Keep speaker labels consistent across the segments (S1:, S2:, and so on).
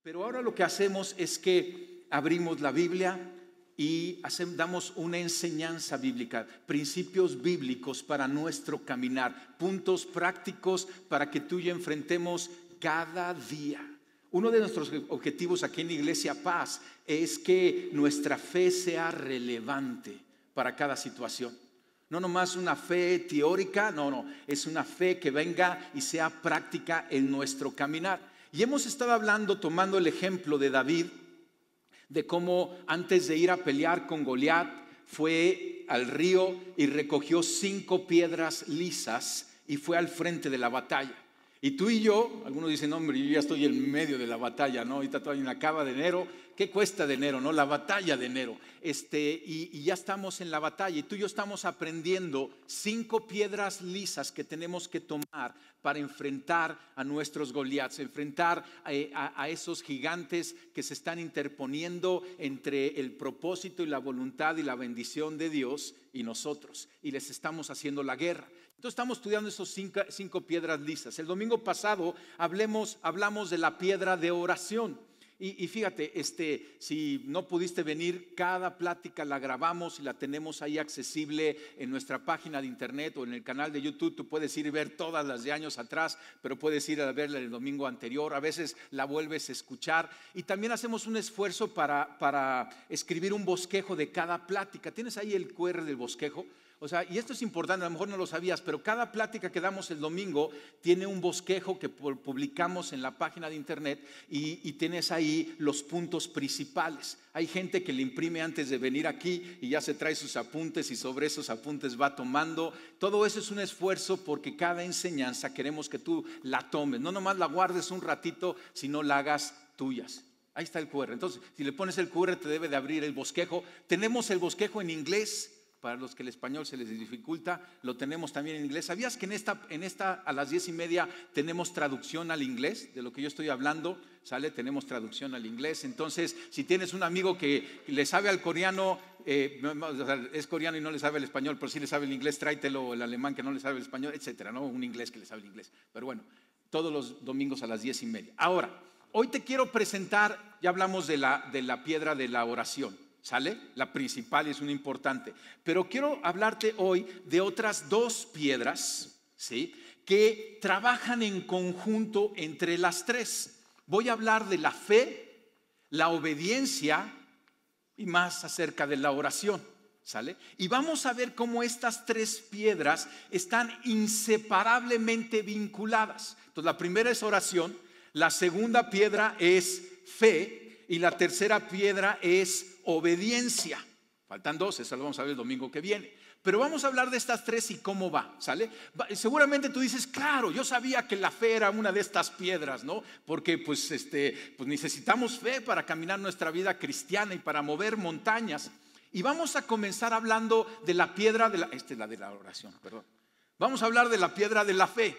S1: Pero ahora lo que hacemos es que abrimos la Biblia y damos una enseñanza bíblica, principios bíblicos para nuestro caminar, puntos prácticos para que tú y yo enfrentemos cada día. Uno de nuestros objetivos aquí en Iglesia Paz es que nuestra fe sea relevante para cada situación. No nomás una fe teórica, no, es una fe que venga y sea práctica en nuestro caminar. Y hemos estado hablando, tomando el ejemplo de David, de cómo antes de ir a pelear con Goliat, fue al río y recogió 5 piedras lisas y fue al frente de la batalla. Y tú y yo, algunos dicen, hombre, yo ya estoy en medio de la batalla, ¿no? Ahorita todavía acaba de enero. ¿Qué cuesta de enero, no? La batalla de enero. Y ya estamos en la batalla. Y tú y yo estamos aprendiendo 5 piedras lisas que tenemos que tomar para enfrentar a nuestros Goliats, enfrentar a esos gigantes que se están interponiendo entre el propósito y la voluntad y la bendición de Dios y nosotros. Y les estamos haciendo la guerra. Entonces estamos estudiando esos 5 piedras lisas. El domingo pasado hablamos de la piedra de oración. Y fíjate, si no pudiste venir, cada plática la grabamos y la tenemos ahí accesible en nuestra página de internet o en el canal de YouTube. Tú puedes ir y ver todas las de años atrás, pero puedes ir a verla el domingo anterior. A veces la vuelves a escuchar. Y también hacemos un esfuerzo para escribir un bosquejo de cada plática. ¿Tienes ahí el QR del bosquejo? O sea, y esto es importante, a lo mejor no lo sabías, pero cada plática que damos el domingo tiene un bosquejo que publicamos en la página de internet y tienes ahí los puntos principales. Hay gente que le imprime antes de venir aquí y ya se trae sus apuntes y sobre esos apuntes va tomando. Todo eso es un esfuerzo porque cada enseñanza queremos que tú la tomes. No nomás la guardes un ratito, sino la hagas tuyas. Ahí está el QR. Entonces, si le pones el QR te debe de abrir el bosquejo. Tenemos el bosquejo en inglés. Para los que el español se les dificulta, lo tenemos también en inglés. ¿Sabías que en esta a las 10:30 tenemos traducción al inglés? De lo que yo estoy hablando, ¿sale? Tenemos traducción al inglés. Entonces, si tienes un amigo que le sabe al coreano, es coreano y no le sabe el español, pero sí le sabe el inglés, tráetelo, el alemán que no le sabe el español, etcétera, ¿no? Un inglés que le sabe el inglés. Pero bueno, todos los domingos a las 10:30. Ahora, hoy te quiero presentar, ya hablamos de la piedra de la oración. ¿Sale? La principal y es una importante. Pero quiero hablarte hoy de otras 2 piedras, ¿sí?, que trabajan en conjunto entre las 3. Voy a hablar de la fe, la obediencia y más acerca de la oración. ¿Sale? Y vamos a ver cómo estas 3 piedras están inseparablemente vinculadas. Entonces, la primera es oración, la segunda piedra es fe y la tercera piedra es obediencia. Faltan 2, eso lo vamos a ver el domingo que viene. Pero vamos a hablar de estas 3 y cómo va, ¿sale? Seguramente tú dices, claro, yo sabía que la fe era una de estas piedras, ¿no? Porque pues necesitamos fe para caminar nuestra vida cristiana y para mover montañas. Y vamos a comenzar hablando de la piedra de la de la oración, perdón. Vamos a hablar de la piedra de la fe,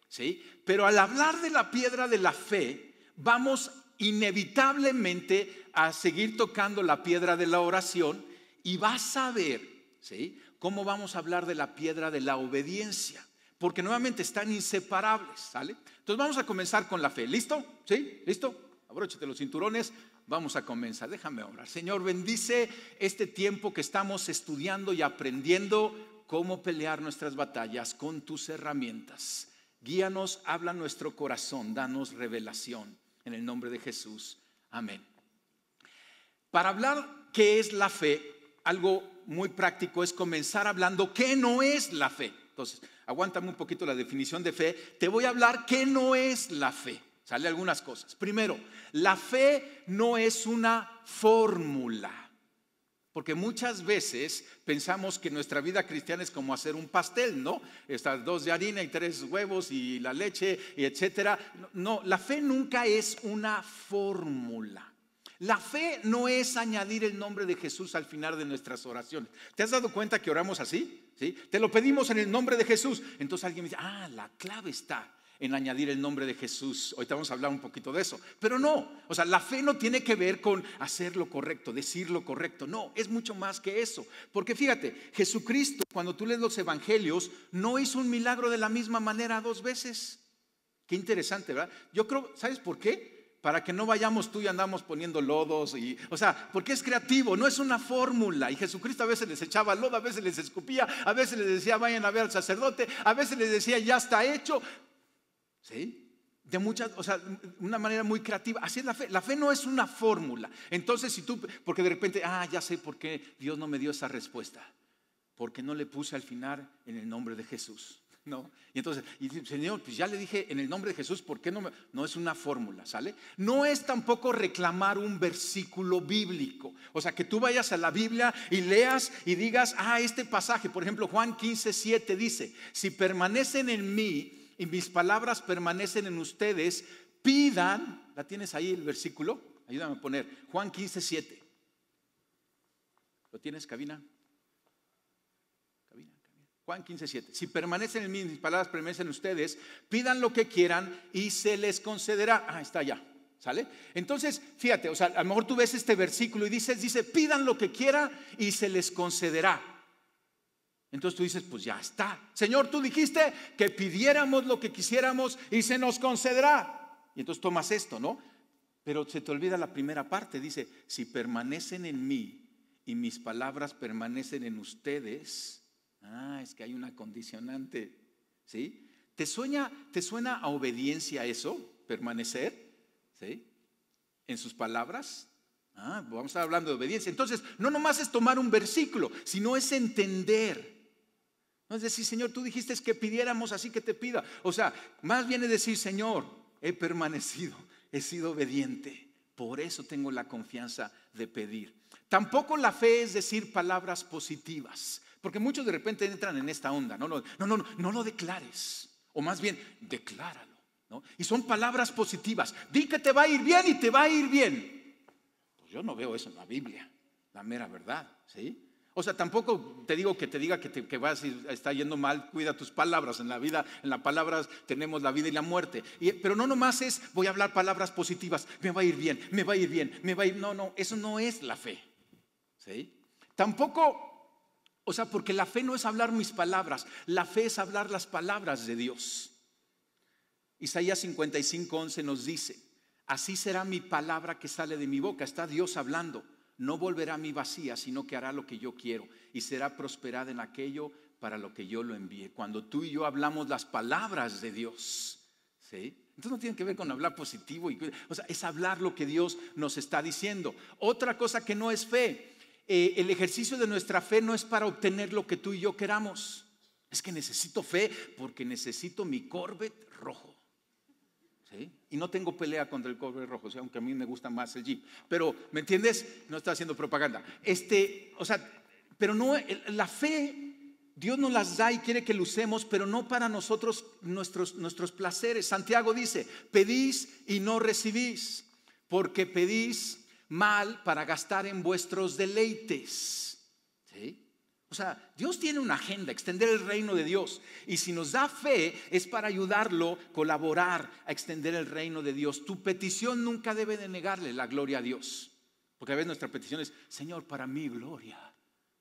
S1: ¿sí? Pero al hablar de la piedra de la fe, vamos inevitablemente a seguir tocando la piedra de la oración y vas a ver, ¿sí?, cómo vamos a hablar de la piedra de la obediencia, porque nuevamente están inseparables, ¿sale? Entonces vamos a comenzar con la fe. ¿Listo? ¿Sí? ¿Listo? Abróchate los cinturones. Vamos a comenzar. Déjame orar. Señor, bendice este tiempo que estamos estudiando y aprendiendo cómo pelear nuestras batallas con tus herramientas. Guíanos, habla nuestro corazón, danos revelación. En el nombre de Jesús. Amén. Para hablar qué es la fe, algo muy práctico es comenzar hablando qué no es la fe. Entonces, aguántame un poquito la definición de fe. Te voy a hablar qué no es la fe. Sale algunas cosas. Primero, la fe no es una fórmula. Porque muchas veces pensamos que nuestra vida cristiana es como hacer un pastel, ¿no? Estas 2 de harina y 3 huevos y la leche, y etcétera. No, la fe nunca es una fórmula. La fe no es añadir el nombre de Jesús al final de nuestras oraciones. ¿Te has dado cuenta que oramos así? ¿Sí? Te lo pedimos en el nombre de Jesús. Entonces alguien me dice, la clave está en añadir el nombre de Jesús. Ahorita vamos a hablar un poquito de eso. Pero no, o sea, la fe no tiene que ver con hacer lo correcto, decir lo correcto. No, es mucho más que eso. Porque fíjate, Jesucristo, cuando tú lees los evangelios, no hizo un milagro de la misma manera 2 veces. Qué interesante, ¿verdad? Yo creo, ¿sabes por qué? Para que no vayamos tú y andamos poniendo lodos. O sea, porque es creativo, no es una fórmula. Y Jesucristo a veces les echaba lodo, a veces les escupía, a veces les decía vayan a ver al sacerdote, a veces les decía ya está hecho. ¿Sí? De muchas, o sea, una manera muy creativa. Así es la fe. La fe no es una fórmula. Entonces, si tú, porque de repente, ya sé por qué Dios no me dio esa respuesta. Porque no le puse al final en el nombre de Jesús. No. Y entonces, Señor, pues ya le dije en el nombre de Jesús, ¿por qué no? No es una fórmula, ¿sale? No es tampoco reclamar un versículo bíblico. O sea, que tú vayas a la Biblia y leas y digas, este pasaje, por ejemplo, Juan 15:7 dice, si permanecen en mí y mis palabras permanecen en ustedes, pidan, ¿la tienes ahí el versículo? Ayúdame a poner, Juan 15:7. ¿Lo tienes, cabina? Juan 15:7. Si permanecen en mí, mis palabras permanecen en ustedes, pidan lo que quieran y se les concederá. Está allá, ¿sale? Entonces, fíjate, o sea, a lo mejor tú ves este versículo y dice, pidan lo que quieran y se les concederá. Entonces tú dices, pues ya está. Señor, tú dijiste que pidiéramos lo que quisiéramos y se nos concederá. Y entonces tomas esto, ¿no? Pero se te olvida la primera parte. Dice, si permanecen en mí y mis palabras permanecen en ustedes. Es que hay una condicionante, ¿sí? ¿Te suena a obediencia eso? Permanecer, ¿sí? En sus palabras. Vamos a estar hablando de obediencia. Entonces, no nomás es tomar un versículo, sino es entender. No es decir, Señor, tú dijiste que pidiéramos, así que te pida. O sea, más bien es decir, Señor, he permanecido, he sido obediente. Por eso tengo la confianza de pedir. Tampoco la fe es decir palabras positivas. Porque muchos de repente entran en esta onda. No lo declares. O más bien, decláralo, ¿no? Y son palabras positivas. Di que te va a ir bien y te va a ir bien. Pues yo no veo eso en la Biblia, la mera verdad, ¿sí? O sea, tampoco te digo que te diga que vas y está yendo mal. Cuida tus palabras. En la vida, en las palabras tenemos la vida y la muerte. Pero no nomás es voy a hablar palabras positivas. Me va a ir bien, me va a ir bien, me va a ir. No, eso no es la fe, ¿sí? Tampoco. O sea, porque la fe no es hablar mis palabras, la fe es hablar las palabras de Dios. Isaías 55:11 nos dice, así será mi palabra que sale de mi boca. Está Dios hablando. No volverá a mí vacía, sino que hará lo que yo quiero y será prosperada en aquello para lo que yo lo envíe. Cuando tú y yo hablamos las palabras de Dios, ¿sí? Entonces no tiene que ver con hablar positivo. O sea, es hablar lo que Dios nos está diciendo. Otra cosa que no es fe. El ejercicio de nuestra fe no es para obtener lo que tú y yo queramos. Es que necesito fe porque necesito mi Corvette rojo, ¿sí? Y no tengo pelea contra el Corvette rojo, ¿sí? Aunque a mí me gusta más el Jeep. Pero, ¿me entiendes? No está haciendo propaganda. O sea, pero no, la fe Dios nos las da y quiere que lo usemos, pero no para nosotros, nuestros placeres. Santiago dice, pedís y no recibís, porque pedís mal para gastar en vuestros deleites, ¿sí? O sea, Dios tiene una agenda, extender el reino de Dios. Y si nos da fe es para ayudarlo, colaborar a extender el reino de Dios. Tu petición nunca debe de negarle la gloria a Dios. Porque a veces nuestra petición es, Señor, para mí gloria.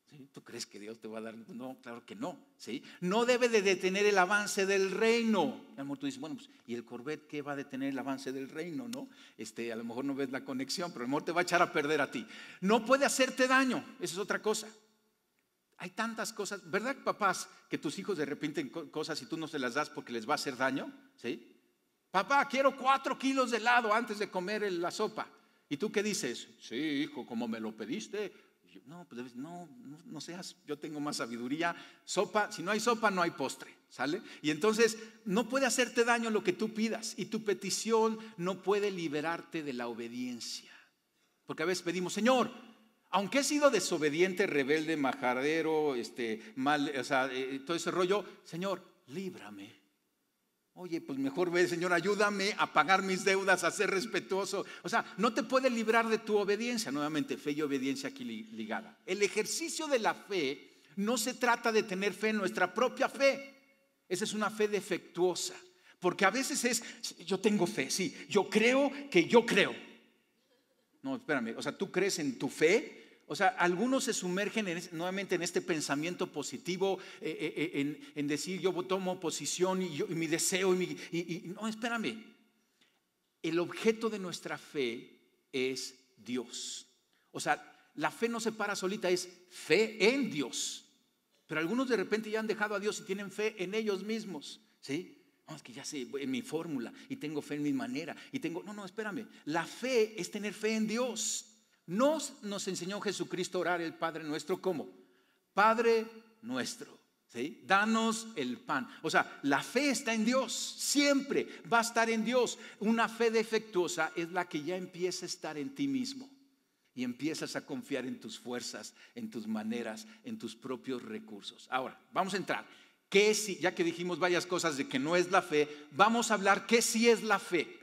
S1: ¿Sí? ¿Tú crees que Dios te va a dar? No, claro que no, ¿sí? No debe de detener el avance del reino. A lo mejor tú dices, bueno, pues, ¿y el Corvette qué va a detener el avance del reino? ¿No? A lo mejor no ves la conexión, pero a lo mejor te va a echar a perder a ti. No puede hacerte daño, esa es otra cosa. Hay tantas cosas, ¿verdad, papás, que tus hijos de repente cosas y tú no se las das porque les va a hacer daño? ¿Sí? Papá, quiero 4 kilos de helado antes de comer la sopa. ¿Y tú qué dices? Sí, hijo, como me lo pediste. No, pues no seas, yo tengo más sabiduría. Sopa, si no hay sopa, no hay postre, ¿sale? Y entonces no puede hacerte daño lo que tú pidas y tu petición no puede liberarte de la obediencia. Porque a veces pedimos, Señor, aunque he sido desobediente, rebelde, majadero, mal, o sea, todo ese rollo, Señor, líbrame. Oye, pues mejor ve, Señor, ayúdame a pagar mis deudas, a ser respetuoso. O sea, no te puede librar de tu obediencia. Nuevamente, fe y obediencia aquí ligada. El ejercicio de la fe no se trata de tener fe en nuestra propia fe. Esa es una fe defectuosa. Porque a veces es, yo tengo fe, sí, yo creo que yo creo. No, espérame, o sea, ¿tú crees en tu fe? O sea, algunos se sumergen nuevamente en este pensamiento positivo, en decir yo tomo posición y mi deseo. No, espérame. el objeto de nuestra fe es Dios. O sea, la fe no se para solita, es fe en Dios. Pero algunos de repente ya han dejado a Dios y tienen fe en ellos mismos, ¿sí? No, es que ya sé en mi fórmula y tengo fe en mi manera y tengo... No, espérame. La fe es tener fe en Dios. Nos enseñó Jesucristo a orar el Padre Nuestro, ¿cómo? Padre Nuestro, ¿sí? Danos el pan. O sea, la fe está en Dios, siempre va a estar en Dios. Una fe defectuosa es la que ya empieza a estar en ti mismo y empiezas a confiar en tus fuerzas, en tus maneras, en tus propios recursos. Ahora, vamos a entrar. ¿Qué sí? Ya que dijimos varias cosas de que no es la fe, vamos a hablar qué sí es la fe.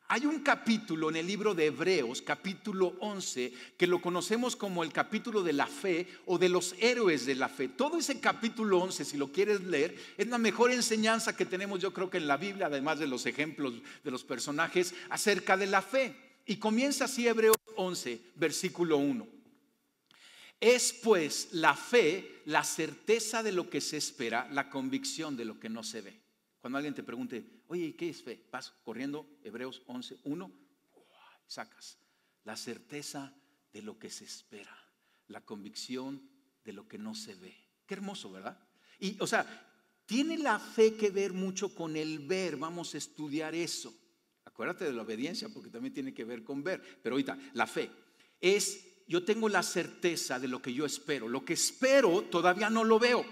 S1: Hay un capítulo en el libro de Hebreos, capítulo 11, que lo conocemos como el capítulo de la fe o de los héroes de la fe. Todo ese capítulo 11, si lo quieres leer, es la mejor enseñanza que tenemos, yo creo que en la Biblia, además de los ejemplos de los personajes acerca de la fe. Y comienza así Hebreos 11, versículo 1. Es pues la fe, la certeza de lo que se espera, la convicción de lo que no se ve. Cuando alguien te pregunte, oye, ¿qué es fe? Vas corriendo, Hebreos 11, 1, sacas la certeza de lo que se espera, la convicción de lo que no se ve. Qué hermoso, ¿verdad? Y, o sea, tiene la fe que ver mucho con el ver. Vamos a estudiar eso. Acuérdate de la obediencia, porque también tiene que ver con ver. Pero ahorita, la fe es, yo tengo la certeza de lo que yo espero. Lo que espero todavía no lo veo,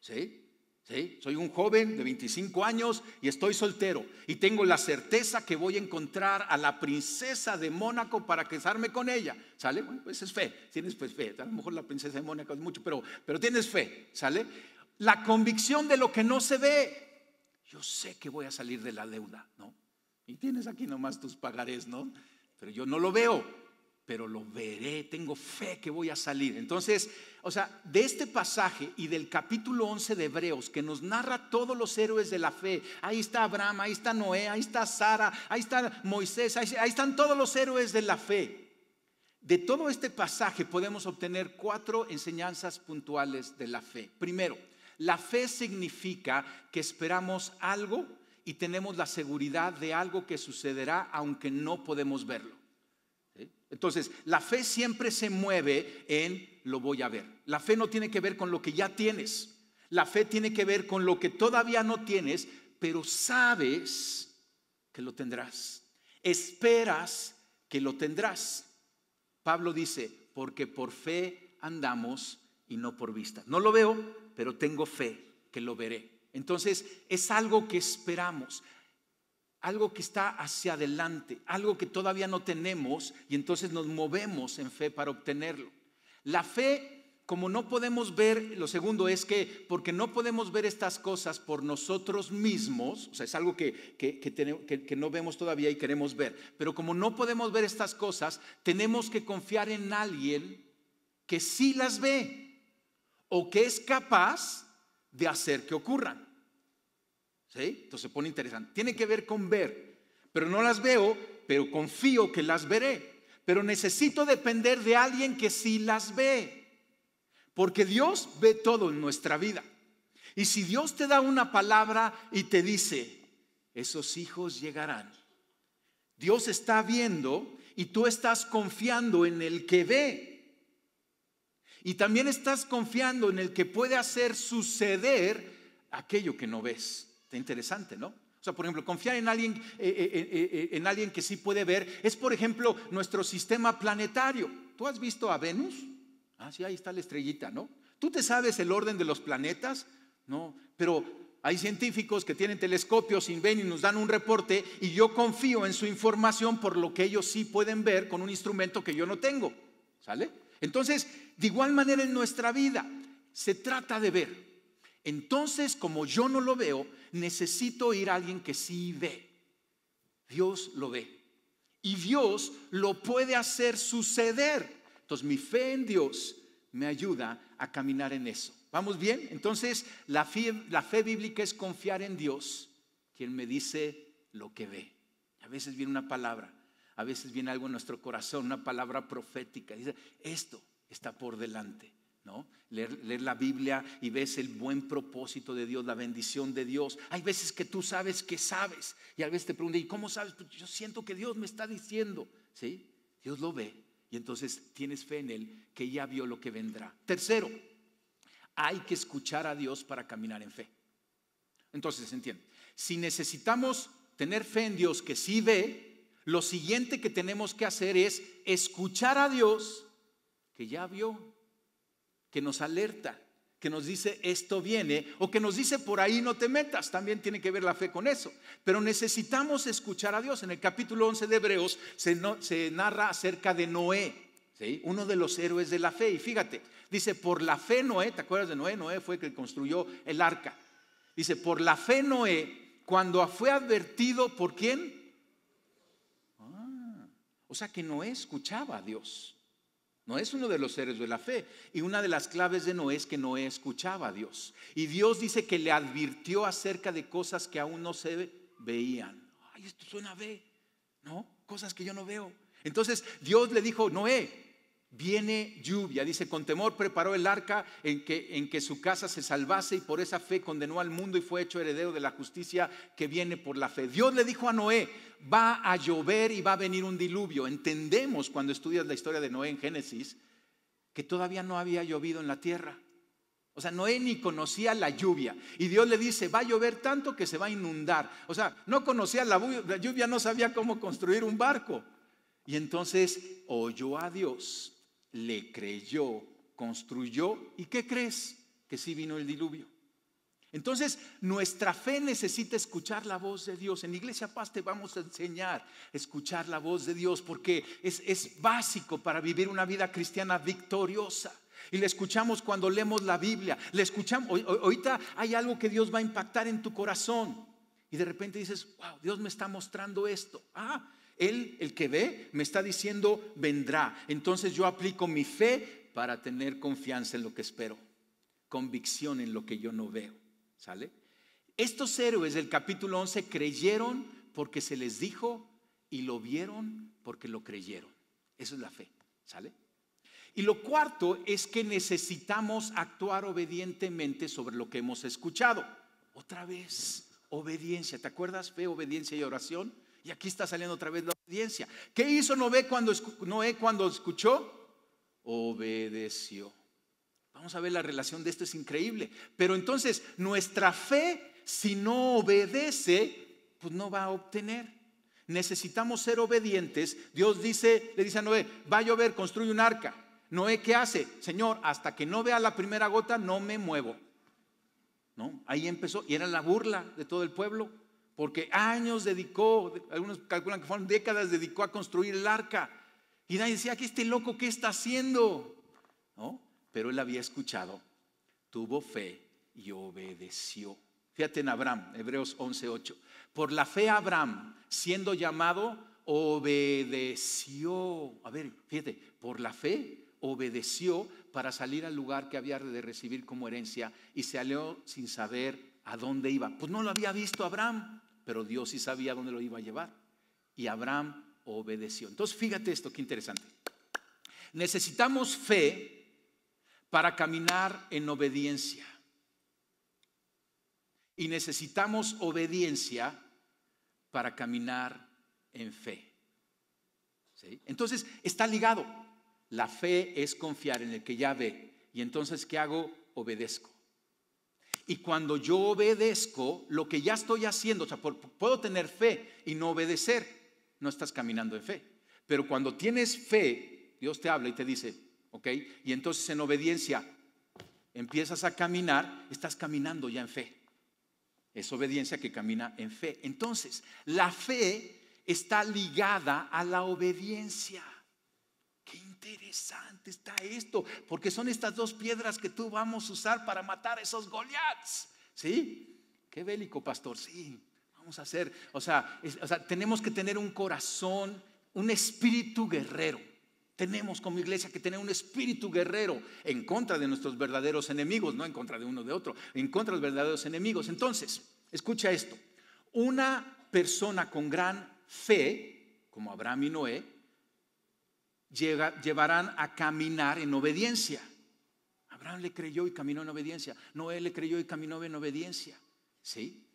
S1: ¿sí? ¿Sí? Soy un joven de 25 años y estoy soltero y tengo la certeza que voy a encontrar a la princesa de Mónaco para casarme con ella, ¿sale? Bueno, pues es fe, tienes pues fe. A lo mejor la princesa de Mónaco es mucho, pero tienes fe, ¿sale? La convicción de lo que no se ve. Yo sé que voy a salir de la deuda, ¿no? Y tienes aquí nomás tus pagarés, ¿no? Pero yo no lo veo, pero lo veré, tengo fe que voy a salir. Entonces, o sea, de este pasaje y del capítulo 11 de Hebreos, que nos narra todos los héroes de la fe, ahí está Abraham, ahí está Noé, ahí está Sara, ahí está Moisés, ahí están todos los héroes de la fe. De todo este pasaje podemos obtener 4 enseñanzas puntuales de la fe. Primero, la fe significa que esperamos algo y tenemos la seguridad de algo que sucederá aunque no podemos verlo. ¿Sí? Entonces, la fe siempre se mueve en lo voy a ver. La fe no tiene que ver con lo que ya tienes. La fe tiene que ver con lo que todavía no tienes, pero sabes que lo tendrás. Esperas que lo tendrás. Pablo dice, porque por fe andamos y no por vista. No lo veo, pero tengo fe que lo veré. Entonces, es algo que esperamos. Algo que está hacia adelante, algo que todavía no tenemos y entonces nos movemos en fe para obtenerlo. La fe, como no podemos ver, lo segundo es que porque no podemos ver estas cosas por nosotros mismos, o sea, es algo que no vemos todavía y queremos ver, pero como no podemos ver estas cosas, tenemos que confiar en alguien que sí las ve o que es capaz de hacer que ocurran. ¿Sí? Entonces se pone interesante. Tiene que ver con ver, pero no las veo, pero confío que las veré. Pero necesito depender de alguien que sí las ve, porque Dios ve todo en nuestra vida. Y si Dios te da una palabra y te dice, esos hijos llegarán, Dios está viendo y tú estás confiando en el que ve. Y también estás confiando en el que puede hacer suceder aquello que no ves. Está interesante, ¿no? O sea, por ejemplo, confiar en alguien que sí puede ver es, por ejemplo, nuestro sistema planetario. ¿Tú has visto a Venus? Ah, sí, ahí está la estrellita, ¿no? ¿Tú te sabes el orden de los planetas? No, pero hay científicos que tienen telescopios y ven y nos dan un reporte y yo confío en su información por lo que ellos sí pueden ver con un instrumento que yo no tengo, ¿sale? Entonces, de igual manera en nuestra vida, se trata de ver. Entonces, como yo no lo veo, necesito ir a alguien que sí ve. Dios lo ve. Y Dios lo puede hacer suceder. Entonces, mi fe en Dios me ayuda a caminar en eso. ¿Vamos bien? Entonces, la fe bíblica es confiar en Dios, quien me dice lo que ve. A veces viene una palabra, a veces viene algo en nuestro corazón, una palabra profética. Dice, esto está por delante. ¿no? Leer la Biblia y ves el buen propósito de Dios, la bendición de Dios. Hay veces que tú sabes que sabes y a veces te preguntan, ¿y cómo sabes? Pues yo siento que Dios me está diciendo, ¿sí? Dios lo ve y entonces tienes fe en Él, que ya vio lo que vendrá. Tercero, hay que escuchar a Dios para caminar en fe. Entonces, entiende, si necesitamos tener fe en Dios que sí ve, lo siguiente que tenemos que hacer es escuchar a Dios que ya vio, que nos alerta, que nos dice esto viene, o que nos dice por ahí no te metas. También tiene que ver la fe con eso. Pero necesitamos escuchar a Dios. En el capítulo 11 de Hebreos se narra acerca de Noé, ¿sí? Uno de los héroes de la fe. Y fíjate, dice, por la fe Noé, ¿te acuerdas de Noé? Noé fue el que construyó el arca. Dice, por la fe Noé, cuando fue advertido, ¿por quién? O sea que Noé escuchaba a Dios. Noé es uno de los héroes de la fe. Y una de las claves de Noé es que Noé escuchaba a Dios. Y Dios dice que le advirtió acerca de cosas que aún no se veían. Ay, esto suena a ver, ¿no? Cosas que yo no veo. Entonces Dios le dijo, Noé, viene lluvia. Dice, con temor preparó el arca en que su casa se salvase, y por esa fe condenó al mundo y fue hecho heredero de la justicia que viene por la fe. Dios le dijo a Noé, va a llover y va a venir un diluvio. Entendemos cuando estudias la historia de Noé en Génesis que todavía no había llovido en la tierra. O sea, Noé ni conocía la lluvia. Y Dios le dice, va a llover tanto que se va a inundar. O sea, no conocía la lluvia, no sabía cómo construir un barco. Y entonces oyó a Dios, le creyó, construyó. ¿Y qué crees? Que sí vino el diluvio. Entonces nuestra fe necesita escuchar la voz de Dios. En Iglesia Paz te vamos a enseñar a escuchar la voz de Dios, porque es básico para vivir una vida cristiana victoriosa. Y le escuchamos cuando leemos la Biblia. Le escuchamos. Ahorita hay algo que Dios va a impactar en tu corazón y de repente dices, wow, Dios me está mostrando esto. Él, el que ve, me está diciendo vendrá. Entonces yo aplico mi fe para tener confianza en lo que espero, convicción en lo que yo no veo. ¿Sale? Estos héroes del capítulo 11 creyeron porque se les dijo y lo vieron porque lo creyeron. Eso es la fe. ¿Sale? Y lo cuarto es que necesitamos actuar obedientemente sobre lo que hemos escuchado. Otra vez, obediencia. ¿Te acuerdas? Fe, obediencia y oración. Y aquí está saliendo otra vez la obediencia. ¿Qué hizo Noé cuando escuchó? Obedeció. Vamos a ver la relación de esto, es increíble. Pero entonces nuestra fe, si no obedece, pues no va a obtener. Necesitamos ser obedientes. Dios le dice a Noé, va a llover, construye un arca. Noé, ¿qué hace? Señor, hasta que no vea la primera gota no me muevo. ¿No? Ahí empezó, y era la burla de todo el pueblo, porque años dedicó, algunos calculan que fueron décadas, dedicó a construir el arca. Y nadie decía, ¿qué este loco qué está haciendo? ¿No? Pero él había escuchado, tuvo fe y obedeció. Fíjate en Abraham, Hebreos 11:8. Por la fe Abraham, siendo llamado, obedeció. A ver, fíjate, por la fe obedeció para salir al lugar que había de recibir como herencia, y se salió sin saber a dónde iba. Pues no lo había visto Abraham, pero Dios sí sabía a dónde lo iba a llevar. Y Abraham obedeció. Entonces fíjate esto, qué interesante. Necesitamos fe para caminar en obediencia. Y necesitamos obediencia para caminar en fe. ¿Sí? Entonces está ligado. La fe es confiar en el que ya ve. Y entonces, ¿qué hago? Obedezco. Y cuando yo obedezco, lo que ya estoy haciendo, o sea, puedo tener fe y no obedecer, no estás caminando en fe. Pero cuando tienes fe, Dios te habla y te dice, ¿ok? Y entonces en obediencia empiezas a caminar, estás caminando ya en fe. Es obediencia que camina en fe. Entonces, la fe está ligada a la obediencia. Qué interesante está esto, porque son estas dos piedras que tú vamos a usar para matar a esos Goliaths. ¿Sí? Qué bélico, pastor. Sí, vamos a hacer, o sea, tenemos que tener un corazón, un espíritu guerrero. Tenemos como iglesia que tener un espíritu guerrero en contra de nuestros verdaderos enemigos, no en contra de uno de otro, en contra de los verdaderos enemigos. Entonces, escucha esto. Una persona con gran fe, como Abraham y Noé, llevarán a caminar en obediencia. Abraham le creyó y caminó en obediencia. Noé le creyó y caminó en obediencia. ¿Sí?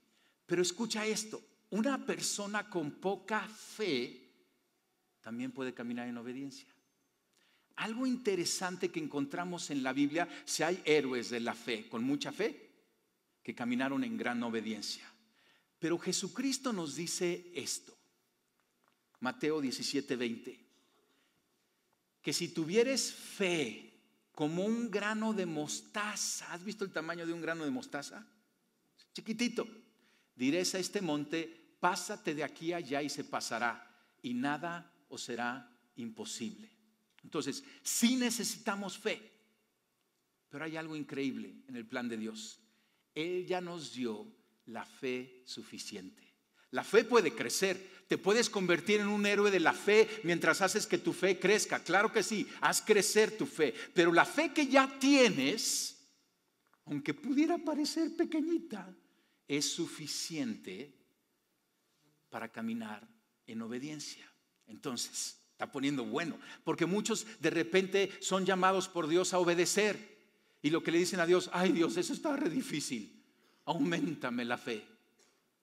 S1: Pero escucha esto, una persona con poca fe también puede caminar en obediencia. Algo interesante que encontramos en la Biblia, si hay héroes de la fe, con mucha fe, que caminaron en gran obediencia. Pero Jesucristo nos dice esto, Mateo 17:20, que si tuvieres fe como un grano de mostaza, ¿has visto el tamaño de un grano de mostaza? Chiquitito. Diréis a este monte, pásate de aquí a allá y se pasará, y nada os será imposible. Entonces, sí necesitamos fe, pero hay algo increíble en el plan de Dios. Él ya nos dio la fe suficiente. La fe puede crecer, te puedes convertir en un héroe de la fe mientras haces que tu fe crezca. Claro que sí, haz crecer tu fe, pero la fe que ya tienes, aunque pudiera parecer pequeñita, es suficiente para caminar en obediencia. Entonces, está poniendo bueno, porque muchos de repente son llamados por Dios a obedecer y lo que le dicen a Dios, ay Dios, eso está re difícil, auméntame la fe.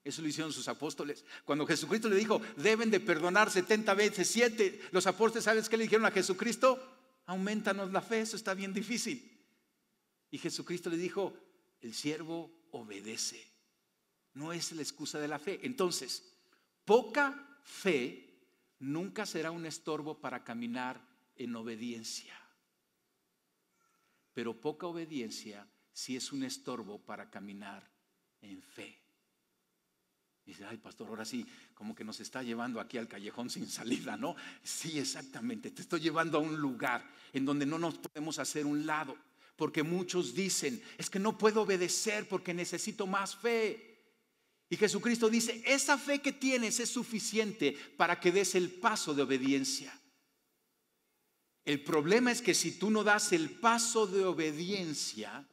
S1: Eso lo hicieron sus apóstoles. Cuando Jesucristo le dijo, deben de perdonar 70 veces 7, los apóstoles, ¿sabes qué le dijeron a Jesucristo? Aumentanos la fe, eso está bien difícil. Y Jesucristo le dijo, el siervo obedece. No es la excusa de la fe. Entonces, poca fe nunca será un estorbo para caminar en obediencia. Pero poca obediencia sí es un estorbo para caminar en fe. Dice, ay pastor, ahora sí, como que nos está llevando aquí al callejón sin salida, ¿no? Sí, exactamente, te estoy llevando a un lugar en donde no nos podemos hacer un lado. Porque muchos dicen, es que no puedo obedecer porque necesito más fe. Y Jesucristo dice, esa fe que tienes es suficiente para que des el paso de obediencia. El problema es que si tú no das el paso de obediencia,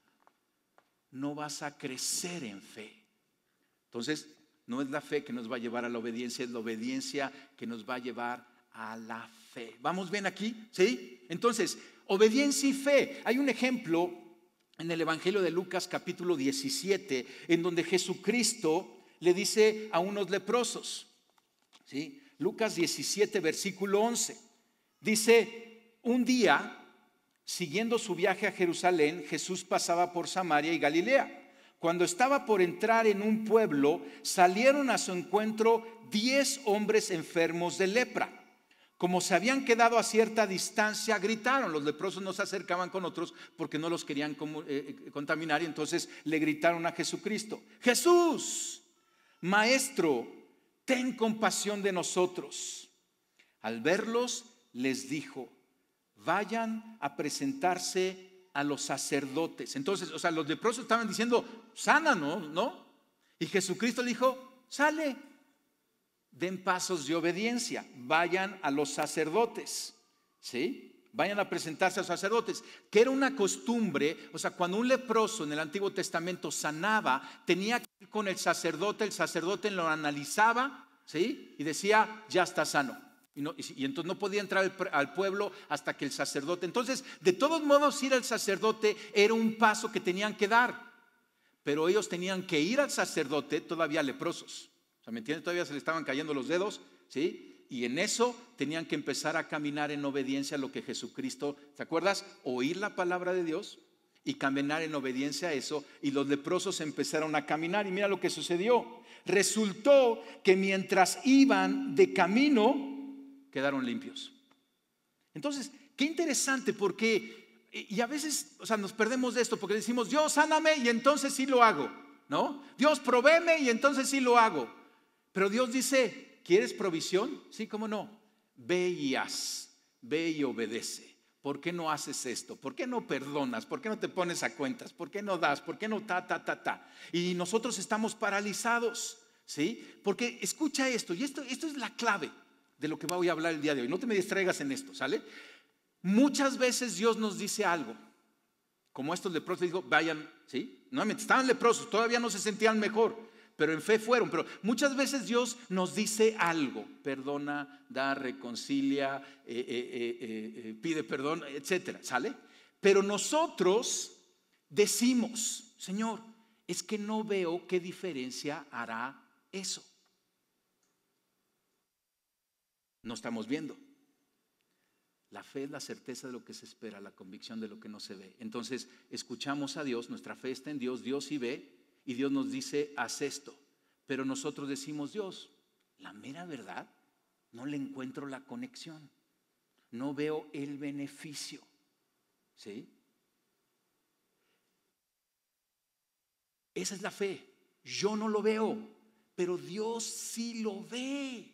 S1: no vas a crecer en fe. Entonces, no es la fe que nos va a llevar a la obediencia, es la obediencia que nos va a llevar a la fe. ¿Vamos bien aquí? ¿Sí? Entonces, obediencia y fe. Hay un ejemplo en el Evangelio de Lucas capítulo 17, en donde Jesucristo le dice a unos leprosos, ¿sí? Lucas 17, versículo 11. Dice, un día, siguiendo su viaje a Jerusalén, Jesús pasaba por Samaria y Galilea. Cuando estaba por entrar en un pueblo, salieron a su encuentro 10 hombres enfermos de lepra. Como se habían quedado a cierta distancia, gritaron. Los leprosos no se acercaban con otros porque no los querían contaminar, y entonces le gritaron a Jesucristo, Jesús, Maestro, ten compasión de nosotros. Al verlos, les dijo, vayan a presentarse a los sacerdotes. Entonces, o sea, los leprosos estaban diciendo, sánanos, ¿no? Y Jesucristo le dijo, sale, den pasos de obediencia, vayan a los sacerdotes, ¿sí? Vayan a presentarse a los sacerdotes, que era una costumbre. O sea, cuando un leproso en el Antiguo Testamento sanaba, tenía que ir con el sacerdote lo analizaba, ¿sí? Y decía, ya está sano. Y entonces no podía entrar al pueblo hasta que el sacerdote. Entonces, de todos modos, ir al sacerdote era un paso que tenían que dar. Pero ellos tenían que ir al sacerdote todavía leprosos. O sea, ¿me entiendes? Todavía se le estaban cayendo los dedos, ¿sí? Y en eso tenían que empezar a caminar en obediencia a lo que Jesucristo, ¿te acuerdas? Oír la palabra de Dios y caminar en obediencia a eso. Y los leprosos empezaron a caminar y mira lo que sucedió. Resultó que mientras iban de camino, quedaron limpios. Entonces, qué interesante, porque, y a veces, o sea, nos perdemos de esto porque decimos, Dios, sáname y entonces sí lo hago, ¿no? Dios, provéeme y entonces sí lo hago. Pero Dios dice, ¿quieres provisión? Sí, ¿cómo no? Ve y haz, ve y obedece. ¿Por qué no haces esto? ¿Por qué no perdonas? ¿Por qué no te pones a cuentas? ¿Por qué no das? ¿Por qué no ta? Y nosotros estamos paralizados, ¿sí? Porque escucha esto, y esto es la clave de lo que voy a hablar el día de hoy. No te me distraigas en esto, ¿sale? Muchas veces Dios nos dice algo, como estos leprosos dijo, vayan, ¿sí? Nuevamente, estaban leprosos, todavía no se sentían mejor, pero en fe fueron. Pero muchas veces Dios nos dice algo, perdona, da, reconcilia, pide perdón, etcétera, ¿sale? Pero nosotros decimos, Señor, es que no veo qué diferencia hará eso. No estamos viendo. La fe es la certeza de lo que se espera, la convicción de lo que no se ve. Entonces escuchamos a Dios, nuestra fe está en Dios, Dios sí ve y Dios nos dice, haz esto. Pero nosotros decimos, Dios, la mera verdad, no le encuentro la conexión, no veo el beneficio. ¿Sí? Esa es la fe. Yo no lo veo, pero Dios sí lo ve.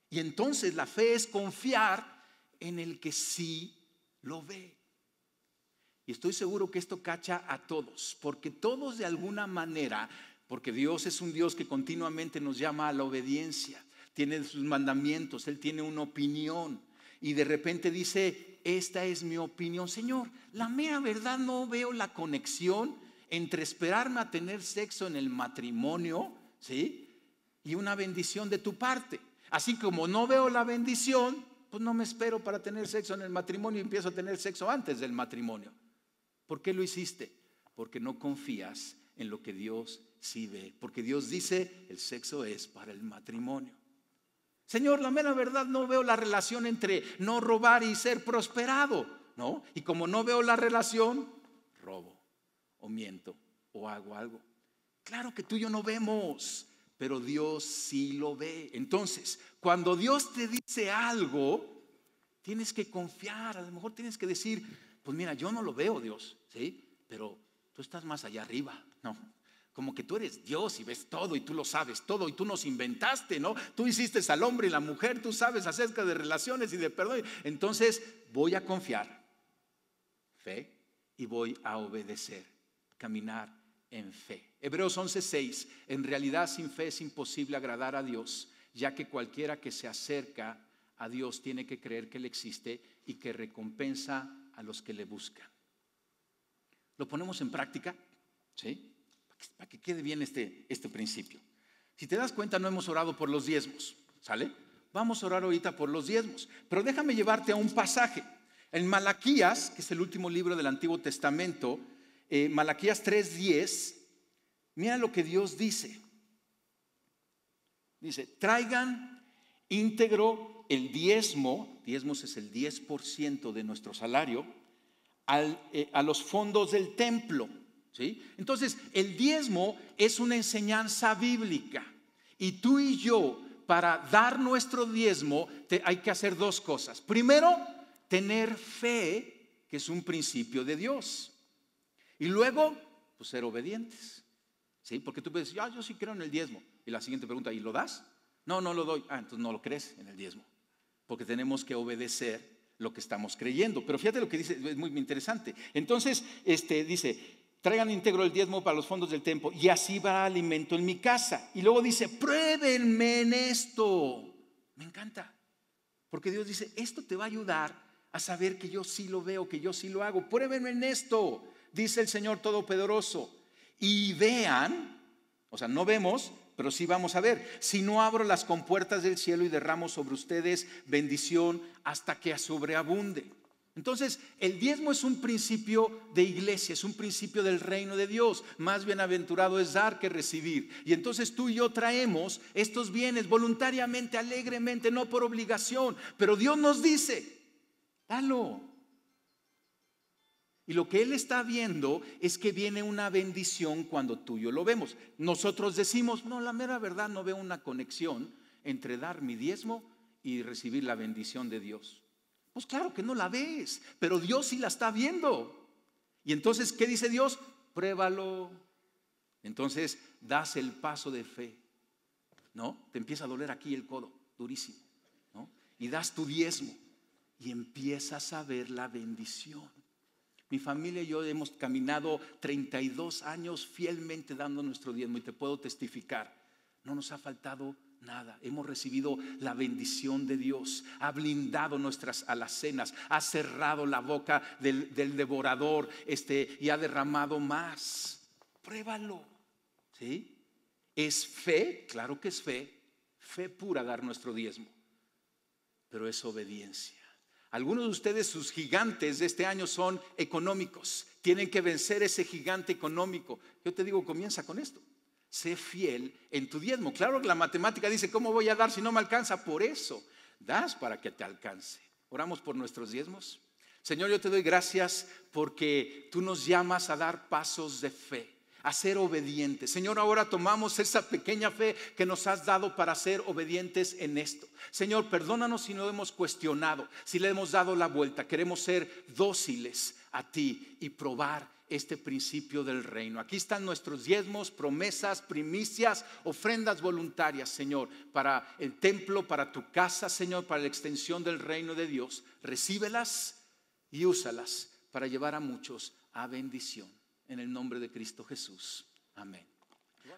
S1: Y entonces la fe es confiar en el que sí lo ve. Y estoy seguro que esto cacha a todos, porque todos de alguna manera, porque Dios es un Dios que continuamente nos llama a la obediencia, tiene sus mandamientos, Él tiene una opinión y de repente dice, esta es mi opinión. Señor, la mera verdad no veo la conexión entre esperarme a tener sexo en el matrimonio, ¿sí? Y una bendición de tu parte. Así como no veo la bendición, pues no me espero para tener sexo en el matrimonio y empiezo a tener sexo antes del matrimonio. ¿Por qué lo hiciste? Porque no confías en lo que Dios sí ve. Porque Dios dice, el sexo es para el matrimonio. Señor, la mera verdad no veo la relación entre no robar y ser prosperado, ¿no? Y como no veo la relación, robo o miento o hago algo. Claro que tú y yo no vemos, pero Dios sí lo ve. Entonces, cuando Dios te dice algo, tienes que confiar. A lo mejor tienes que decir, pues mira, yo no lo veo, Dios, ¿sí? Pero tú estás más allá arriba, ¿no? Como que tú eres Dios y ves todo y tú lo sabes todo y tú nos inventaste, ¿no? Tú hiciste al hombre y la mujer, tú sabes acerca de relaciones y de perdón. Entonces voy a confiar, fe, y voy a obedecer, caminar en fe. Hebreos 11:6, en realidad sin fe es imposible agradar a Dios, ya que cualquiera que se acerca a Dios tiene que creer que Él existe y que recompensa a los que le buscan. ¿Lo ponemos en práctica? ¿Sí? Para que quede bien este principio. Si te das cuenta, no hemos orado por los diezmos, ¿sale? Vamos a orar ahorita por los diezmos, pero déjame llevarte a un pasaje. En Malaquías, que es el último libro del Antiguo Testamento, Malaquías 3:10, mira lo que Dios dice. Dice, traigan íntegro el diezmo, diezmos es el 10% de nuestro salario, a los fondos del templo. ¿Sí? Entonces, el diezmo es una enseñanza bíblica y tú y yo, para dar nuestro diezmo, hay que hacer dos cosas. Primero, tener fe, que es un principio de Dios, y luego, pues ser obedientes. ¿Sí? Porque tú puedes decir, yo sí creo en el diezmo, y la siguiente pregunta, ¿y lo das? No, no lo doy. Entonces no lo crees en el diezmo, porque tenemos que obedecer lo que estamos creyendo. Pero fíjate lo que dice, es muy interesante. Entonces, dice, traigan íntegro el diezmo para los fondos del templo y así va alimento en mi casa. Y luego dice, pruébenme en esto. Me encanta, porque Dios dice, esto te va a ayudar a saber que yo sí lo veo, que yo sí lo hago. Pruébenme en esto, dice el Señor Todopoderoso. Y vean, o sea, no vemos, pero sí vamos a ver, si no abro las compuertas del cielo y derramo sobre ustedes bendición hasta que sobreabunde. Entonces, el diezmo es un principio de iglesia, es un principio del reino de Dios. Más bienaventurado es dar que recibir. Y entonces tú y yo traemos estos bienes voluntariamente, alegremente, no por obligación. Pero Dios nos dice, dalo. Y lo que Él está viendo es que viene una bendición cuando tú y yo lo vemos. Nosotros decimos, no, la mera verdad no veo una conexión entre dar mi diezmo y recibir la bendición de Dios. Pues claro que no la ves, pero Dios sí la está viendo. Y entonces, ¿qué dice Dios? Pruébalo. Entonces, das el paso de fe, ¿no? Te empieza a doler aquí el codo, durísimo, ¿no? Y das tu diezmo y empiezas a ver la bendición. Mi familia y yo hemos caminado 32 años fielmente dando nuestro diezmo y te puedo testificar, no nos ha faltado nada. Hemos recibido la bendición de Dios, ha blindado nuestras alacenas, ha cerrado la boca del devorador, y ha derramado más. Pruébalo, ¿sí? ¿Es fe? Claro que es fe, fe pura dar nuestro diezmo, pero es obediencia. Algunos de ustedes, sus gigantes de este año son económicos. Tienen que vencer ese gigante económico. Yo te digo, comienza con esto. Sé fiel en tu diezmo. Claro que la matemática dice, ¿cómo voy a dar si no me alcanza? Por eso, das para que te alcance. Oramos por nuestros diezmos. Señor, yo te doy gracias porque tú nos llamas a dar pasos de fe, a ser obedientes. Señor, ahora tomamos esa pequeña fe que nos has dado para ser obedientes en esto. Señor, perdónanos si no hemos cuestionado, si le hemos dado la vuelta. Queremos ser dóciles a ti y probar este principio del reino. Aquí están nuestros diezmos, promesas, primicias, ofrendas voluntarias, Señor, para el templo, para tu casa, Señor, para la extensión del reino de Dios. Recíbelas y úsalas para llevar a muchos a bendición. En el nombre de Cristo Jesús. Amén.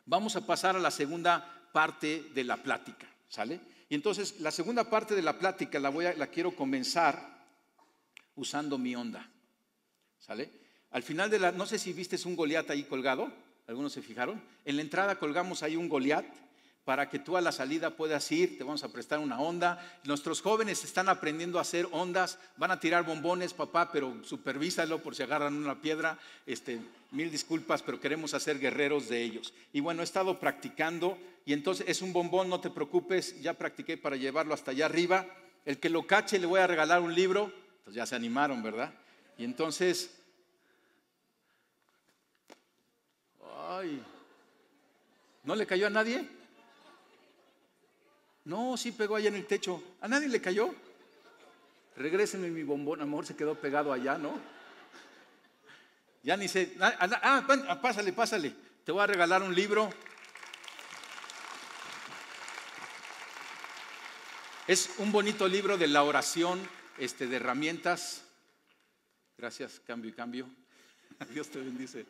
S1: Vamos a pasar a la segunda parte de la plática, ¿sale? Y entonces la segunda parte de la plática la quiero comenzar usando mi onda, ¿sale? Al final no sé si viste un Goliat ahí colgado, algunos se fijaron. En la entrada colgamos ahí un Goliat para que tú a la salida puedas ir, te vamos a prestar una onda. Nuestros jóvenes están aprendiendo a hacer ondas, van a tirar bombones, papá, pero supervísalo por si agarran una piedra. Mil disculpas, pero queremos hacer guerreros de ellos. Y bueno, he estado practicando y entonces es un bombón, no te preocupes, ya practiqué para llevarlo hasta allá arriba. El que lo cache le voy a regalar un libro. Entonces ya se animaron, ¿verdad? Y entonces, ay, ¿no le cayó a nadie? No, sí pegó allá en el techo. ¿A nadie le cayó? Regrésenme mi bombón, amor, se quedó pegado allá, ¿no? Ya ni sé. Pásale. Te voy a regalar un libro. Es un bonito libro de la oración, de herramientas. Gracias, cambio. Dios te bendice.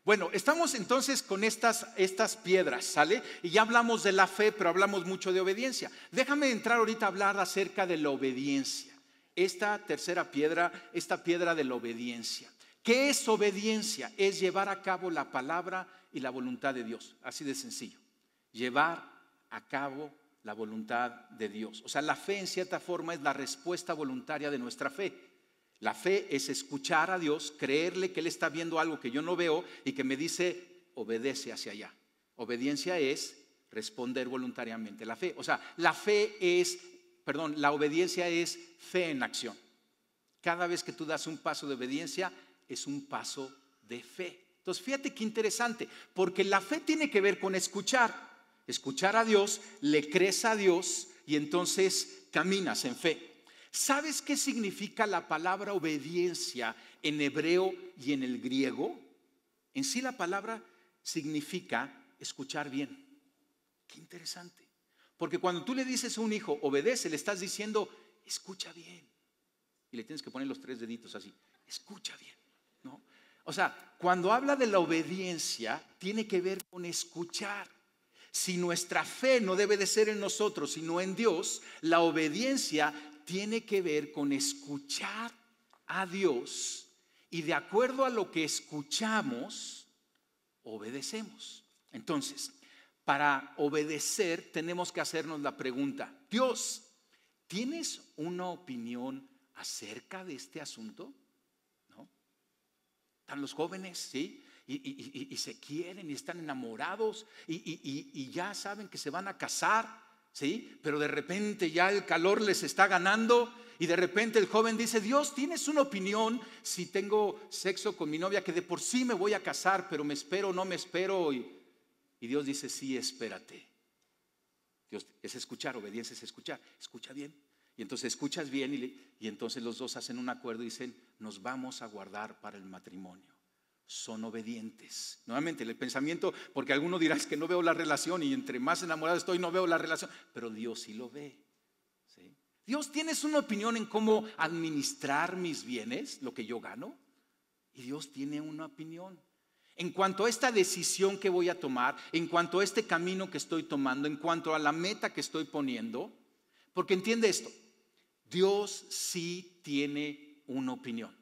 S1: Bueno, estamos entonces con estas piedras, ¿sale? Y ya hablamos de la fe, pero hablamos mucho de obediencia. Déjame entrar ahorita a hablar acerca de la obediencia. Esta tercera piedra, esta piedra de la obediencia. ¿Qué es obediencia? Es llevar a cabo la palabra y la voluntad de Dios. Así de sencillo. Llevar a cabo la voluntad de Dios. O sea, la fe en cierta forma es la respuesta voluntaria de nuestra fe. La fe es escuchar a Dios, creerle que Él está viendo algo que yo no veo y que me dice, obedece hacia allá. Obediencia es responder voluntariamente. La obediencia es fe en acción. Cada vez que tú das un paso de obediencia, es un paso de fe. Entonces, fíjate qué interesante, porque la fe tiene que ver con escuchar. Escuchar a Dios, le crees a Dios y entonces caminas en fe. ¿Sabes qué significa la palabra obediencia en hebreo y en el griego? En sí la palabra significa escuchar bien. Qué interesante. Porque cuando tú le dices a un hijo, obedece, le estás diciendo, escucha bien. Y le tienes que poner los 3 deditos así, escucha bien, ¿no? O sea, cuando habla de la obediencia, tiene que ver con escuchar. Si nuestra fe no debe de ser en nosotros, sino en Dios, la obediencia tiene que ver con escuchar a Dios y de acuerdo a lo que escuchamos, obedecemos. Entonces, para obedecer tenemos que hacernos la pregunta, Dios, ¿tienes una opinión acerca de este asunto? ¿No? Están los jóvenes, ¿sí? Y se quieren y están enamorados y ya saben que se van a casar. ¿Sí? Pero de repente ya el calor les está ganando y de repente el joven dice, Dios, ¿tienes una opinión si tengo sexo con mi novia que de por sí me voy a casar, pero me espero, no me espero? Y Dios dice, sí, espérate. Dios es escuchar, obediencia es escuchar, escucha bien. Y entonces escuchas bien y entonces los dos hacen un acuerdo y dicen, nos vamos a guardar para el matrimonio. Son obedientes. Nuevamente el pensamiento, porque alguno dirá es que no veo la relación y entre más enamorado estoy no veo la relación, pero Dios sí lo ve, ¿sí? Dios, ¿tienes una opinión en cómo administrar mis bienes, lo que yo gano? Y Dios tiene una opinión en cuanto a esta decisión que voy a tomar, en cuanto a este camino que estoy tomando, en cuanto a la meta que estoy poniendo, porque entiende esto, Dios sí tiene una opinión.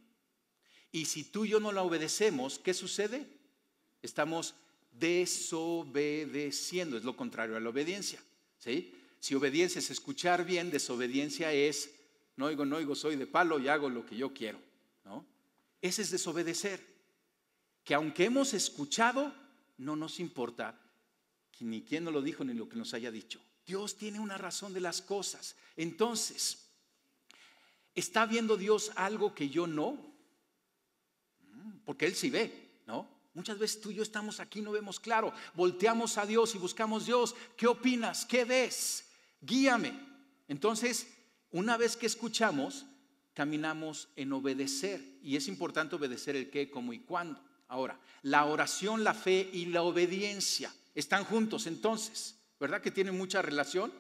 S1: Y si tú y yo no la obedecemos, ¿qué sucede? Estamos desobedeciendo, es lo contrario a la obediencia, ¿sí? Si obediencia es escuchar bien, desobediencia es no oigo, soy de palo y hago lo que yo quiero, ¿no? Ese es desobedecer. Que aunque hemos escuchado, no nos importa ni quién nos lo dijo ni lo que nos haya dicho. Dios tiene una razón de las cosas. Entonces, ¿está viendo Dios algo que yo no? Porque Él sí ve, ¿no? Muchas veces tú y yo estamos aquí, no vemos claro. Volteamos a Dios y buscamos: Dios, ¿qué opinas? ¿Qué ves? Guíame. Entonces, una vez que escuchamos, caminamos en obedecer. Y es importante obedecer el qué, cómo y cuándo. Ahora, la oración, la fe y la obediencia están juntos entonces, ¿verdad que tienen mucha relación?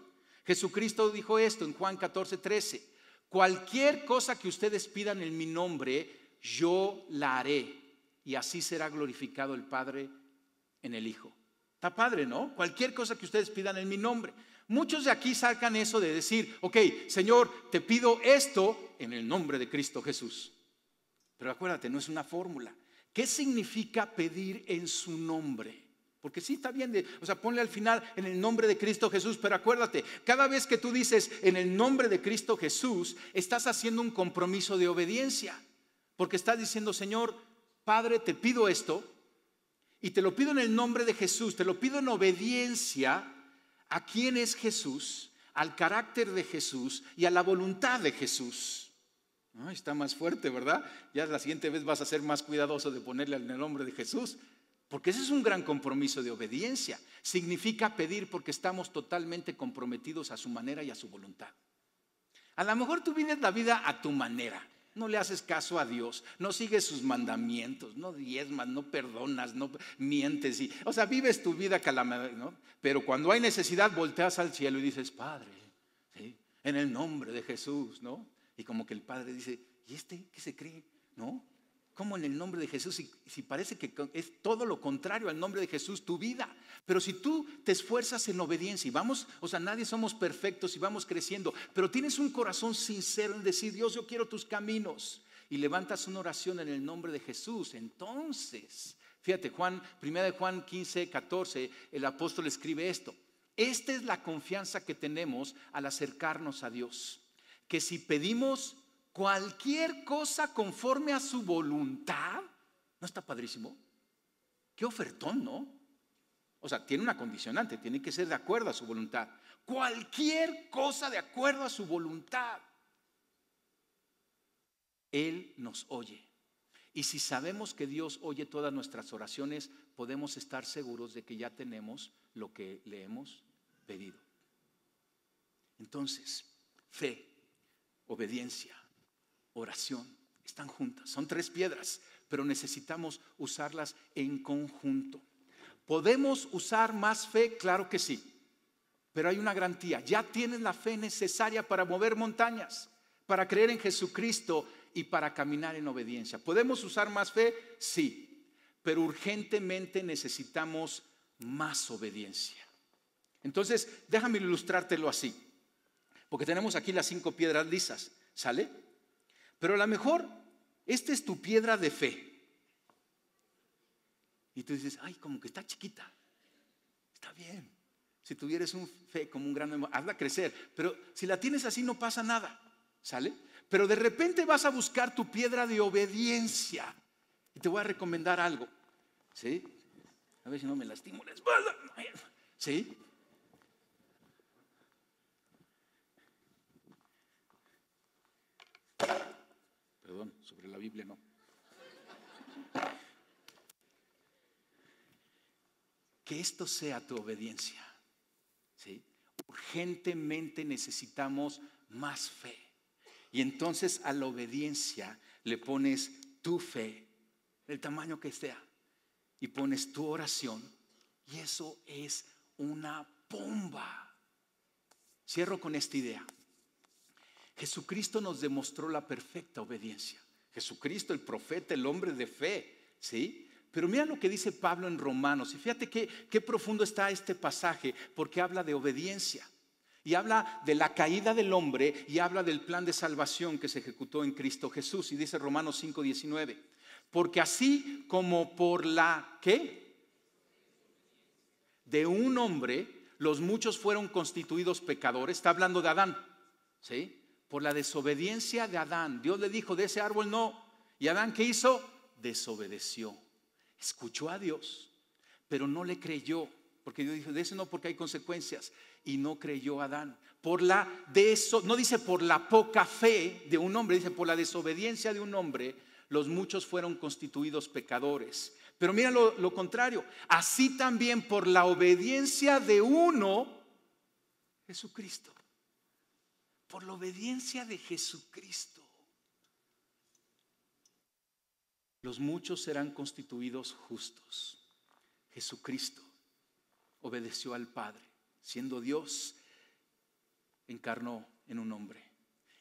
S1: Jesucristo dijo esto en Juan 14:13: cualquier cosa que ustedes pidan en mi nombre, yo la haré, y así será glorificado el Padre en el Hijo. Está padre, ¿no? Cualquier cosa que ustedes pidan en mi nombre. Muchos de aquí sacan eso de decir: ok, Señor, te pido esto en el nombre de Cristo Jesús. Pero acuérdate, no es una fórmula. ¿Qué significa pedir en su nombre? Porque sí está bien, ponle al final en el nombre de Cristo Jesús, pero acuérdate, cada vez que tú dices en el nombre de Cristo Jesús, estás haciendo un compromiso de obediencia. Porque estás diciendo: Señor, Padre, te pido esto, y te lo pido en el nombre de Jesús, te lo pido en obediencia a quién es Jesús, al carácter de Jesús y a la voluntad de Jesús. Está más fuerte, ¿verdad? Ya la siguiente vez vas a ser más cuidadoso de ponerle en el nombre de Jesús, porque ese es un gran compromiso de obediencia. Significa pedir porque estamos totalmente comprometidos a su manera y a su voluntad. A lo mejor tú vives la vida a tu manera, no le haces caso a Dios, no sigues sus mandamientos, no diezmas, no perdonas, no mientes, vives tu vida calamidad, ¿no? Pero cuando hay necesidad, volteas al cielo y dices: Padre, ¿sí?, en el nombre de Jesús, ¿no? Y como que el Padre dice: ¿y este qué se cree? ¿No? ¿Cómo en el nombre de Jesús? Si parece que es todo lo contrario al nombre de Jesús tu vida. Pero si tú te esfuerzas en obediencia y vamos, nadie somos perfectos y vamos creciendo, pero tienes un corazón sincero en decir: Dios, yo quiero tus caminos, y levantas una oración en el nombre de Jesús, entonces, fíjate, 1 de Juan 15:14, el apóstol escribe esto: esta es la confianza que tenemos al acercarnos a Dios, que si pedimos cualquier cosa conforme a su voluntad. ¿No está padrísimo? Qué ofertón, ¿no? Tiene una condicionante, tiene que ser de acuerdo a su voluntad. Cualquier cosa de acuerdo a su voluntad. Él nos oye. Y si sabemos que Dios oye todas nuestras oraciones, podemos estar seguros de que ya tenemos lo que le hemos pedido. Entonces, fe, obediencia, oración, están juntas. Son tres piedras, pero necesitamos usarlas en conjunto. ¿Podemos usar más fe? Claro que sí, pero hay una garantía: ya tienes la fe necesaria para mover montañas, para creer en Jesucristo y para caminar en obediencia. ¿Podemos usar más fe? Sí, pero urgentemente necesitamos más obediencia. Entonces, déjame ilustrártelo así, porque tenemos aquí las 5 piedras lisas, ¿sale? Pero a lo mejor esta es tu piedra de fe. Y tú dices: ay, como que está chiquita. Está bien. Si tuvieras un fe como un grano de mostaza, hazla crecer. Pero si la tienes así, no pasa nada, ¿sale? Pero de repente vas a buscar tu piedra de obediencia. Y te voy a recomendar algo, ¿sí? A ver si no me lastimo la espalda, ¿sí? Perdón, sobre la Biblia no. Que esto sea tu obediencia, ¿sí? Urgentemente necesitamos más fe. Y entonces a la obediencia le pones tu fe, del tamaño que sea, y pones tu oración, y eso es una bomba. Cierro con esta idea. Jesucristo nos demostró la perfecta obediencia. Jesucristo, el profeta, el hombre de fe, ¿sí? Pero mira lo que dice Pablo en Romanos, y fíjate qué profundo está este pasaje, porque habla de obediencia y habla de la caída del hombre y habla del plan de salvación que se ejecutó en Cristo Jesús. Y dice Romanos 5:19: porque así como por la ¿qué? De un hombre los muchos fueron constituidos pecadores. Está hablando de Adán, ¿sí? por la desobediencia de Adán. Dios le dijo, de ese árbol no. ¿Y Adán qué hizo? Desobedeció. Escuchó a Dios, pero no le creyó. Porque Dios dijo, de eso no, porque hay consecuencias. Y no creyó Adán. No dice por la poca fe de un hombre, dice por la desobediencia de un hombre, los muchos fueron constituidos pecadores. Pero mira lo contrario. Así también por la obediencia de uno, Jesucristo. Por la obediencia de Jesucristo, los muchos serán constituidos justos. Jesucristo obedeció al Padre, siendo Dios, encarnó en un hombre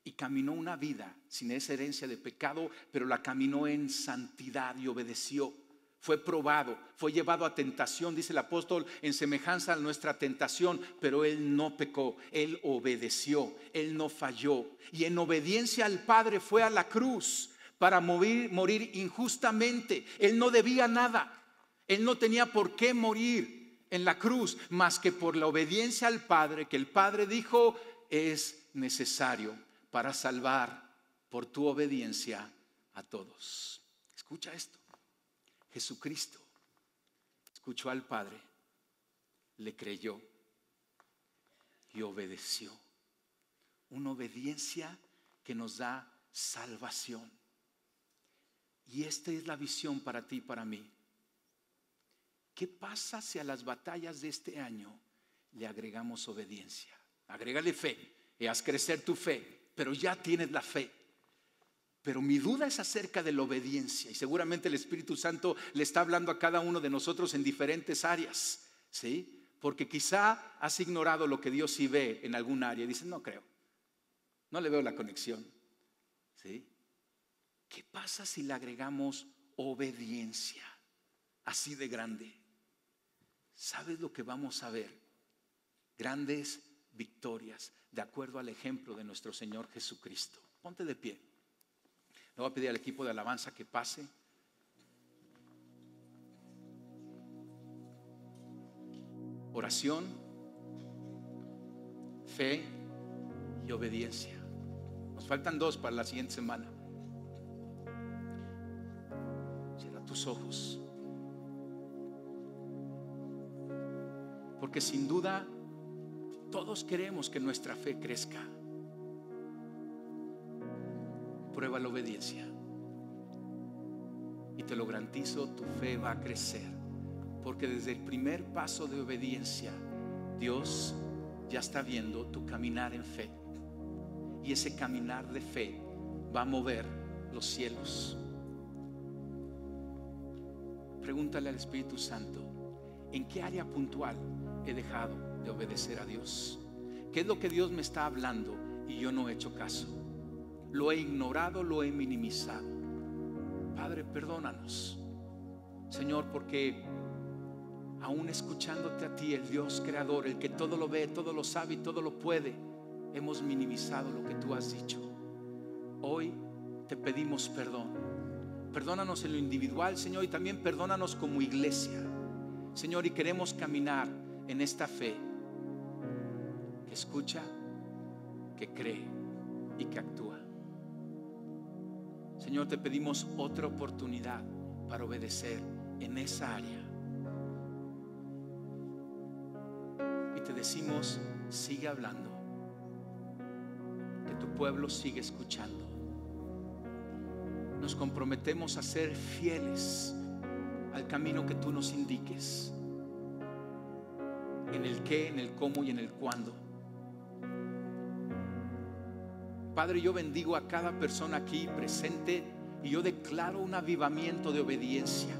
S1: y caminó una vida sin esa herencia de pecado, pero la caminó en santidad y obedeció. Fue probado, fue llevado a tentación, dice el apóstol, en semejanza a nuestra tentación, pero él no pecó, él obedeció, él no falló. Y en obediencia al Padre fue a la cruz para morir injustamente. Él no debía nada, él no tenía por qué morir en la cruz, más que por la obediencia al Padre, que el Padre dijo es necesario para salvar por tu obediencia a todos. Escucha esto. Jesucristo escuchó al Padre, le creyó y obedeció. Una obediencia que nos da salvación. Y esta es la visión para ti y para mí. ¿Qué pasa si a las batallas de este año le agregamos obediencia? Agrégale fe y haz crecer tu fe, pero ya tienes la fe. Pero mi duda es acerca de la obediencia, y seguramente el Espíritu Santo le está hablando a cada uno de nosotros en diferentes áreas, ¿sí? Porque quizá has ignorado lo que Dios sí ve en algún área y dices, no creo, no le veo la conexión, ¿sí? ¿Qué pasa si le agregamos obediencia así de grande? ¿Sabes lo que vamos a ver? Grandes victorias de acuerdo al ejemplo de nuestro Señor Jesucristo. Ponte de pie. Le voy a pedir al equipo de alabanza que pase. Oración, fe y obediencia. Nos faltan 2 para la siguiente semana. Cierra tus ojos. Porque sin duda todos queremos que nuestra fe crezca. Prueba la obediencia y te lo garantizo, tu fe va a crecer, porque desde el primer paso de obediencia Dios ya está viendo tu caminar en fe, y ese caminar de fe va a mover los cielos. Pregúntale al Espíritu Santo, ¿en qué área puntual he dejado de obedecer a Dios? ¿Qué es lo que Dios me está hablando y yo no he hecho caso? Lo he ignorado, lo he minimizado. Padre, perdónanos, Señor, porque aún escuchándote a ti, el Dios creador, el que todo lo ve, todo lo sabe y todo lo puede, hemos minimizado lo que tú has dicho. Hoy te pedimos perdón. Perdónanos en lo individual, Señor, y también perdónanos como iglesia, Señor, y queremos caminar en esta fe que escucha, que cree y que actúa. Señor, te pedimos otra oportunidad para obedecer en esa área. Y te decimos, sigue hablando, que tu pueblo sigue escuchando. Nos comprometemos a ser fieles al camino que tú nos indiques, en el qué, en el cómo y en el cuándo. Padre, yo bendigo a cada persona aquí presente y yo declaro un avivamiento de obediencia.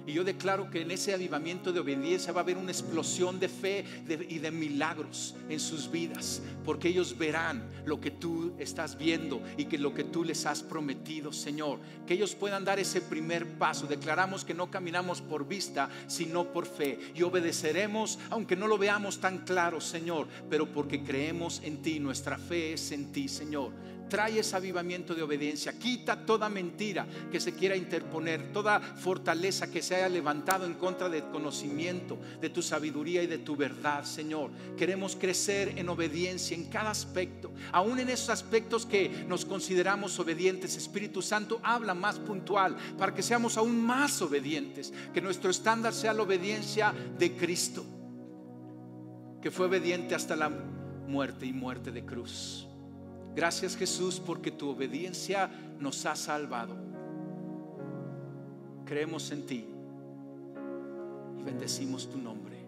S1: Y yo declaro que en ese avivamiento de obediencia va a haber una explosión de fe y de milagros en sus vidas, porque ellos verán lo que tú estás viendo y que lo que tú les has prometido, Señor. Que ellos puedan dar ese primer paso. Declaramos que no caminamos por vista, sino por fe, y obedeceremos aunque no lo veamos tan claro, Señor, pero porque creemos en ti. Nuestra fe es en ti, Señor. Trae ese avivamiento de obediencia. Quita toda mentira que se quiera interponer, toda fortaleza que se haya levantado en contra del conocimiento, de tu sabiduría y de tu verdad, Señor. Queremos crecer en obediencia en cada aspecto, aún en esos aspectos que nos consideramos obedientes. Espíritu Santo, habla más puntual para que seamos aún más obedientes, que nuestro estándar sea la obediencia de Cristo, que fue obediente hasta la muerte y muerte de cruz. Gracias, Jesús, porque tu obediencia nos ha salvado. Creemos en ti y bendecimos tu nombre.